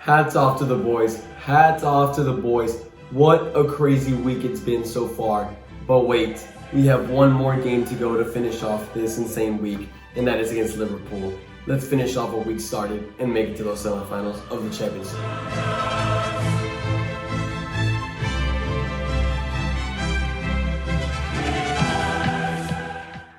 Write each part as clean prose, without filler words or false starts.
Hats off to the boys. Hats off to the boys. What a crazy week it's been so far. But wait, we have one more game to go to finish off this insane week, and that is against Liverpool. Let's finish off what we started and make it to those semifinals of the Champions League.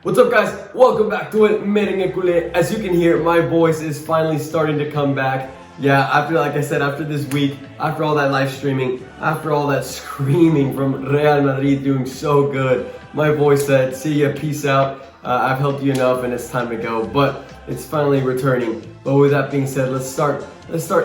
What's up, guys? Welcome back to it, Merengue Culé. As you can hear, my voice is finally starting to come back. Yeah, after this week, after all that live streaming, after all that screaming from Real Madrid doing so good, my voice said, see ya, peace out. I've helped you enough and it's time to go, but it's finally returning. But with that being said, let's start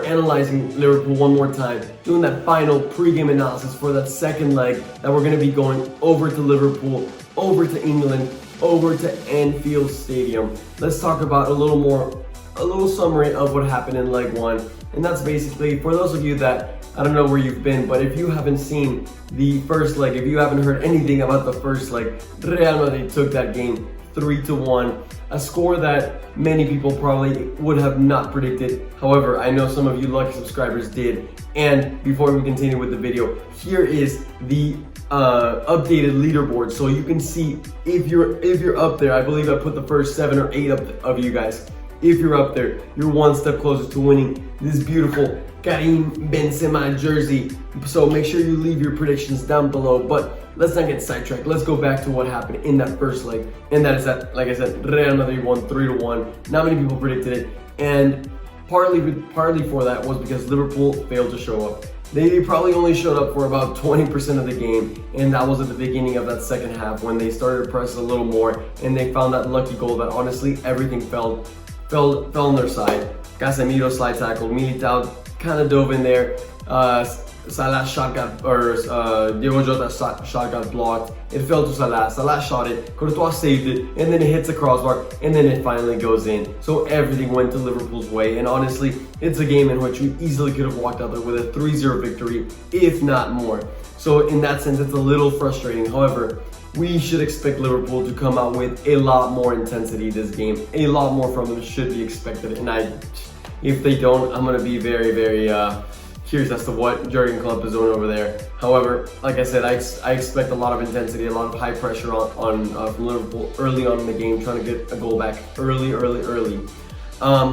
analyzing Liverpool one more time, doing that final pre-game analysis for that second leg that we're going to be going over to Liverpool, over to England, over to Anfield Stadium. Let's talk about a little summary of what happened in leg one. And that's basically, for those of you that, I don't know where you've been, but if you haven't seen the first leg, if you haven't heard anything about the first leg, Real Madrid took that game 3-1, a score that many people probably would have not predicted. However, I know some of you lucky subscribers did. And before we continue with the video, here is the updated leaderboard, so you can see if you're up there. I believe I put the first 7 or 8 of you guys. If you're up there, you're one step closer to winning this beautiful Karim Benzema jersey. So make sure you leave your predictions down below. But let's not get sidetracked. Let's go back to what happened in that first leg. And that is that, like I said, Real Madrid won 3-1. Not many people predicted it. And partly for that was because Liverpool failed to show up. They probably only showed up for about 20% of the game, and that was at the beginning of that second half when they started to press a little more and they found that lucky goal that honestly everything fell on their side. Casemiro slide tackle, Militao kind of dove in there. Salah's shot got, Diego Jota's shot got blocked. It fell to Salah. Salah shot it. Courtois saved it, and then it hits the crossbar, and then it finally goes in. So everything went to Liverpool's way, and honestly, it's a game in which we easily could have walked out there with a 3-0 victory, if not more. So in that sense, it's a little frustrating. However, we should expect Liverpool to come out with a lot more intensity this game. A lot more from them should be expected, and if they don't, I'm gonna be very, very curious as to what Jurgen Klopp is doing over there. However, like I said, I expect a lot of intensity, a lot of high pressure from Liverpool early on in the game, trying to get a goal back early,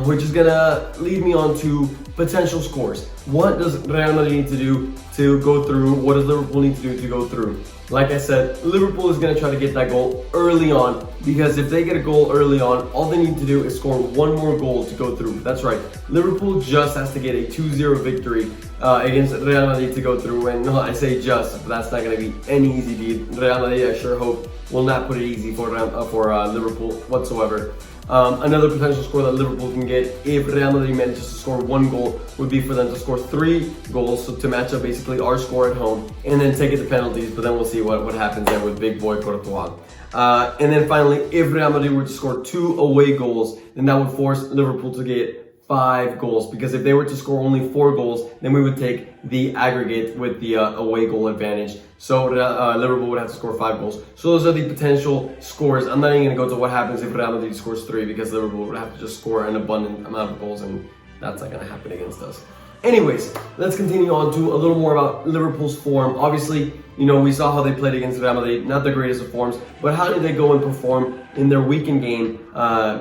which is gonna lead me on to potential scores. What does Real Madrid need to do to go through? What does Liverpool need to do to go through? Like I said, Liverpool is gonna try to get that goal early on, because if they get a goal early on, all they need to do is score one more goal to go through. That's right, Liverpool just has to get a 2-0 victory against Real Madrid to go through. And no, I say just, but that's not gonna be any easy deed. Real Madrid, I sure hope, will not put it easy for Liverpool whatsoever. Another potential score that Liverpool can get if Real Madrid manages to score one goal would be for them to score 3 goals, so to match up basically our score at home, and then take it to penalties. But then we'll see what happens there with big boy Courtois. And then finally, if Real Madrid were to score 2 away goals, then that would force Liverpool to get 5 goals, because if they were to score only 4 goals, then we would take the aggregate with the away goal advantage. So Liverpool would have to score 5 goals. So those are the potential scores. I'm not even going to go to what happens if Real Madrid scores 3, because Liverpool would have to just score an abundant amount of goals, and that's not going to happen against us. Anyways, let's continue on to a little more about Liverpool's form. Obviously, you know, we saw how they played against Real Madrid, not the greatest of forms, but how did they go and perform in their weekend game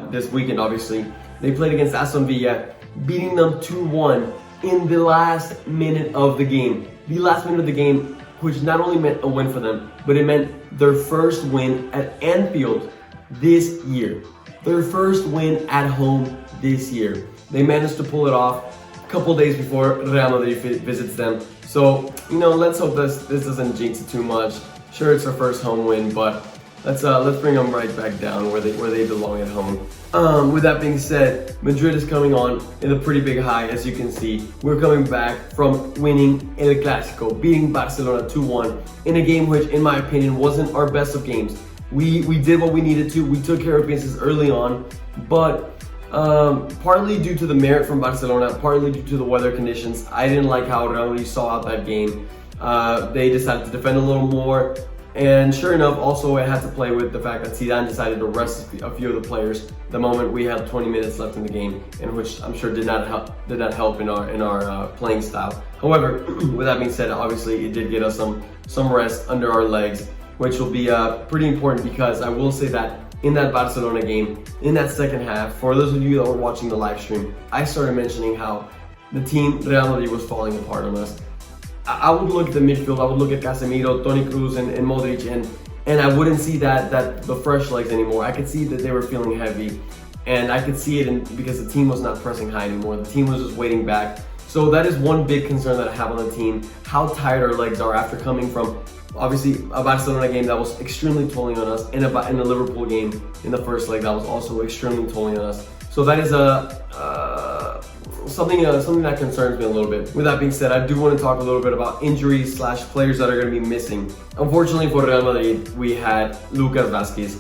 this weekend? Obviously, they played against Aston Villa, beating them 2-1 in the last minute of the game. The last minute of the game, which not only meant a win for them, but it meant their first win at Anfield this year. Their first win at home this year. They managed to pull it off a couple days before Real Madrid visits them. So, you know, let's hope this doesn't jinx it too much. Sure, it's our first home win, but let's bring them right back down where they belong at home. With that being said, Madrid is coming on in a pretty big high, as you can see. We're coming back from winning El Clásico, beating Barcelona 2-1 in a game which, in my opinion, wasn't our best of games. We did what we needed to. We took care of business early on, but partly due to the merit from Barcelona, partly due to the weather conditions, I didn't like how Real Madrid saw out that game. They decided to defend a little more. And sure enough, also it had to play with the fact that Zidane decided to rest a few of the players the moment we had 20 minutes left in the game, and which I'm sure did not help in our playing style. However, with that being said, obviously it did get us some rest under our legs, which will be pretty important, because I will say that in that Barcelona game, in that second half, for those of you that were watching the live stream, I started mentioning how the team Real Madrid was falling apart on us. I would look at the midfield, I would look at Casemiro, Toni Kroos, and Modric, and I wouldn't see the fresh legs anymore. I could see that they were feeling heavy, and I could see it because the team was not pressing high anymore. The team was just waiting back. So that is one big concern that I have on the team, how tired our legs are after coming from, obviously, a Barcelona game that was extremely tolling on us, and a Liverpool game in the first leg that was also extremely tolling on us. So that is something that concerns me a little bit. With that being said, I do want to talk a little bit about injuries / players that are going to be missing. Unfortunately for Real Madrid, we had Lucas Vázquez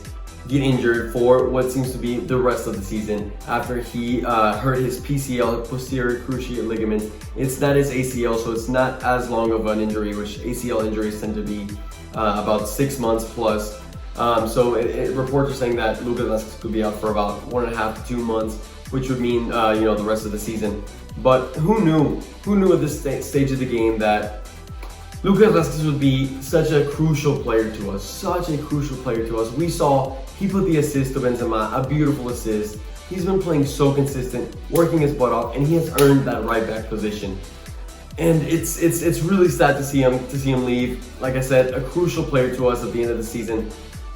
get injured for what seems to be the rest of the season after he hurt his PCL, posterior cruciate ligament. It's not his ACL, so it's not as long of an injury, which ACL injuries tend to be about 6 months plus. So reports are saying that Lucas Vázquez could be out for about 1.5 to 2 months, which would mean the rest of the season. But who knew? Who knew at this stage of the game that Lucas Vázquez would be such a crucial player to us? Such a crucial player to us. We saw he put the assist to Benzema, a beautiful assist. He's been playing so consistent, working his butt off, and he has earned that right back position. And it's really sad to see him leave. Like I said, a crucial player to us at the end of the season.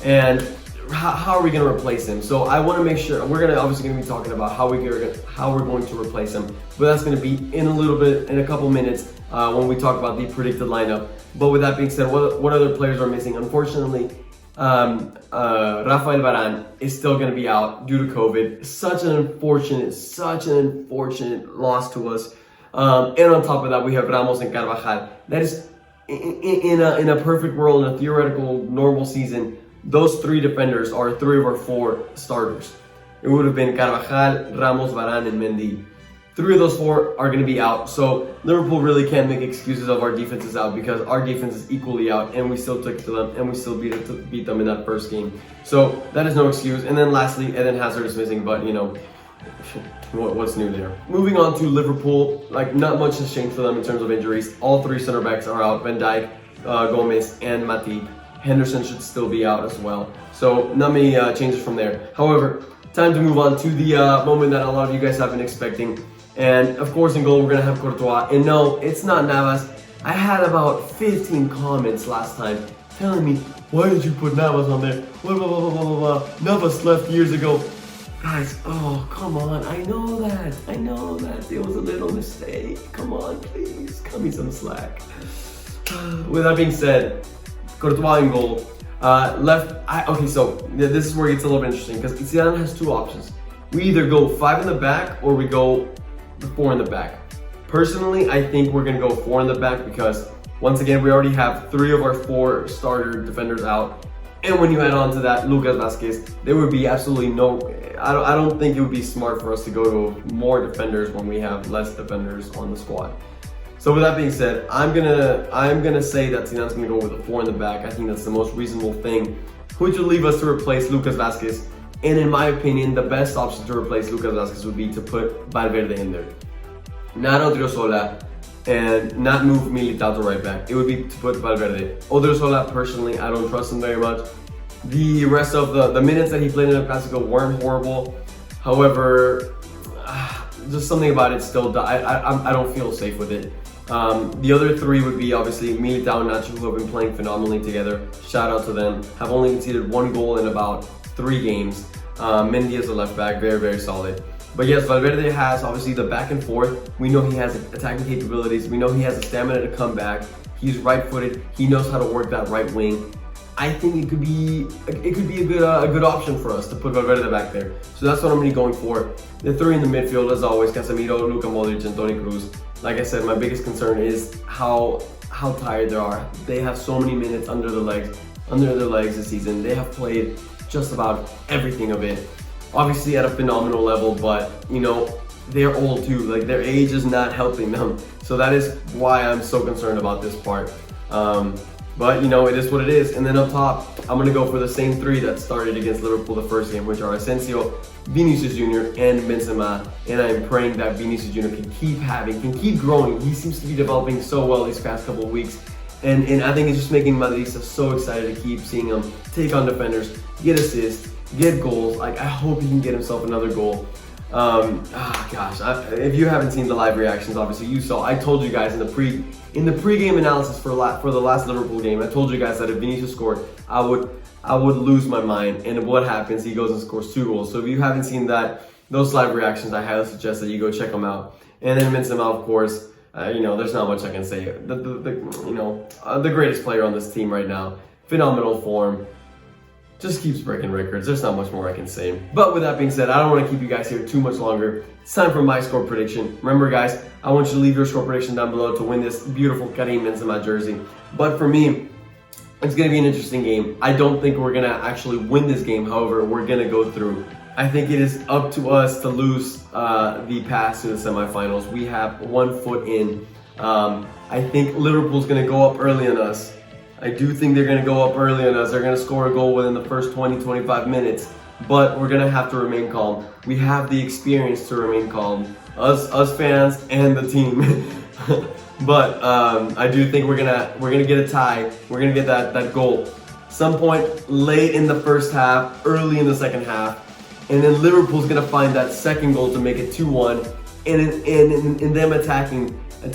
And how are we going to replace him? So I want to make sure we're obviously going to be talking about how we're going to replace him, but that's going to be in a couple minutes when we talk about the predicted lineup. But with that being said, what other players are missing? Unfortunately, Rafael Varane is still going to be out due to COVID. Such an unfortunate loss to us. And on top of that, we have Ramos and Carvajal. That is in a perfect world, in a theoretical normal season, those three defenders are 3 of our 4 starters. It would have been Carvajal, Ramos, Varane, and Mendy. 3 of those 4 are going to be out. So Liverpool really can't make excuses of our defense is out, because our defense is equally out, and we still took to them, and we still beat them in that first game. So that is no excuse. And then lastly, Eden Hazard is missing, but what's new there? Moving on to Liverpool, not much has changed for them in terms of injuries. All 3 center backs are out: Van Dijk, Gomez, and Matip. Henderson should still be out as well. So not many changes from there. However, time to move on to the moment that a lot of you guys have been expecting. And of course, in goal, we're going to have Courtois. And no, it's not Navas. I had about 15 comments last time telling me, why did you put Navas on there? Blah, blah, blah, blah, blah, blah. Navas left years ago. Guys, oh, come on. I know that. It was a little mistake. Come on, please. Cut me some slack. With that being said, Courtois in goal. Okay, so this is where it gets a little bit interesting, because Zidane has 2 options. We either go 5 in the back, or we go 4 in the back. Personally, I think we're going to go 4 in the back, because once again, we already have 3 of our 4 starter defenders out. And when you add on to that Lucas Vázquez, there would be absolutely I don't think it would be smart for us to go to more defenders when we have less defenders on the squad. So with that being said, I'm gonna say that Zidane's gonna go with a 4 in the back. I think that's the most reasonable thing. Who would leave us to replace Lucas Vázquez? And in my opinion, the best option to replace Lucas Vázquez would be to put Valverde in there. Not Odriozola, and not move Militao to right back. It would be to put Valverde. Odriozola, personally, I don't trust him very much. The rest of the minutes that he played in El Clasico weren't horrible. However, just something about it still, I don't feel safe with it. The other 3 would be obviously Militao and Nacho, who have been playing phenomenally together. Shout out to them. Have only conceded 1 goal in about 3 games. Mendy as a left back, very, very solid. But yes, Valverde has obviously the back and forth. We know he has attacking capabilities. We know he has the stamina to come back. He's right-footed. He knows how to work that right wing. I think it could be a good option for us to put Valverde back there. So that's what I'm going to be going for. The 3 in the midfield, as always: Casemiro, Luka Modric, and Toni Kroos. Like I said, my biggest concern is how tired they are. They have so many minutes under their legs this season. They have played just about everything of it. Obviously at a phenomenal level, but they're old too. Their age is not helping them. So that is why I'm so concerned about this part. But you know, it is what it is. And then up top, I'm gonna go for the same three that started against Liverpool the first game, which are Asensio, Vinicius Jr., and Benzema. And I'm praying that Vinicius Jr. can keep growing. He seems to be developing so well these past couple of weeks. And I think it's just making Madridistas so excited to keep seeing him take on defenders, get assists, get goals. Like, I hope he can get himself another goal. If you haven't seen the live reactions, obviously you saw. I told you guys in the pre-game analysis for the last Liverpool game, I told you guys that if Vinicius scored, I would lose my mind. And what happens? He goes and scores 2 goals. So if you haven't seen those live reactions, I highly suggest that you go check them out. And then Benzema, of course. You know, there's not much I can say. The greatest player on this team right now, phenomenal form, just keeps breaking records. There's not much more I can say. But with that being said, I don't want to keep you guys here too much longer. It's time for my score prediction. Remember, guys, I want you to leave your score prediction down below to win this beautiful Karim Benzema jersey. But for me, it's going to be an interesting game. I don't think we're going to actually win this game. However, we're going to go through. I think it is up to us to lose the pass to the semifinals. We have 1 foot in. I think Liverpool's going to go up early on us. I do think they're going to go up early on us. They're going to score a goal within the first 20-25 minutes. But we're going to have to remain calm. We have the experience to remain calm. Us fans and the team. But I do think we're gonna get a tie. We're gonna get that goal some point late in the first half, early in the second half. And then Liverpool's gonna find that second goal to make it 2-1, and in them attacking to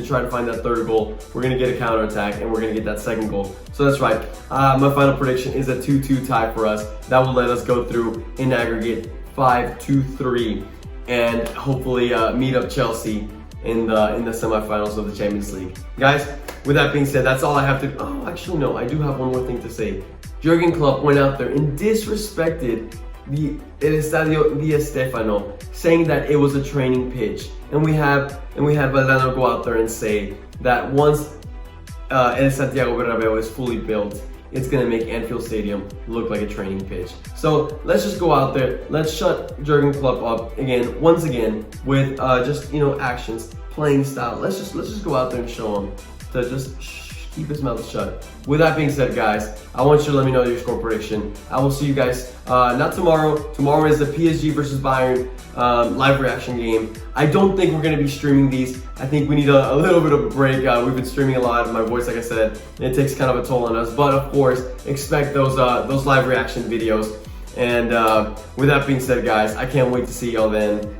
try to find that third goal, we're gonna get a counter attack and we're gonna get that second goal. So that's right. My final prediction is a 2-2 tie for us. That will let us go through in aggregate 5-3, and hopefully meet up Chelsea in the semifinals of the Champions League. Guys, with that being said, that's all I have to. Oh, actually no, I do have one more thing to say. Jurgen Klopp went out there and disrespected the El Estadio Di Stefano, saying that it was a training pitch. And we had Valdano go out there and say that once El Santiago Bernabeu is fully built, it's gonna make Anfield Stadium look like a training pitch. So let's just go out there. Let's shut Jurgen Klopp up once again, with just actions, playing style. Let's just go out there and show him to just keep his mouth shut. With that being said, guys, I want you to let me know your score prediction. I will see you guys not tomorrow. Tomorrow is the PSG versus Bayern live reaction game. I don't think we're going to be streaming these. I think we need a little bit of a break. We've been streaming a lot. My voice, like I said, it takes kind of a toll on us. But of course, expect those live reaction videos. And with that being said, guys, I can't wait to see y'all then.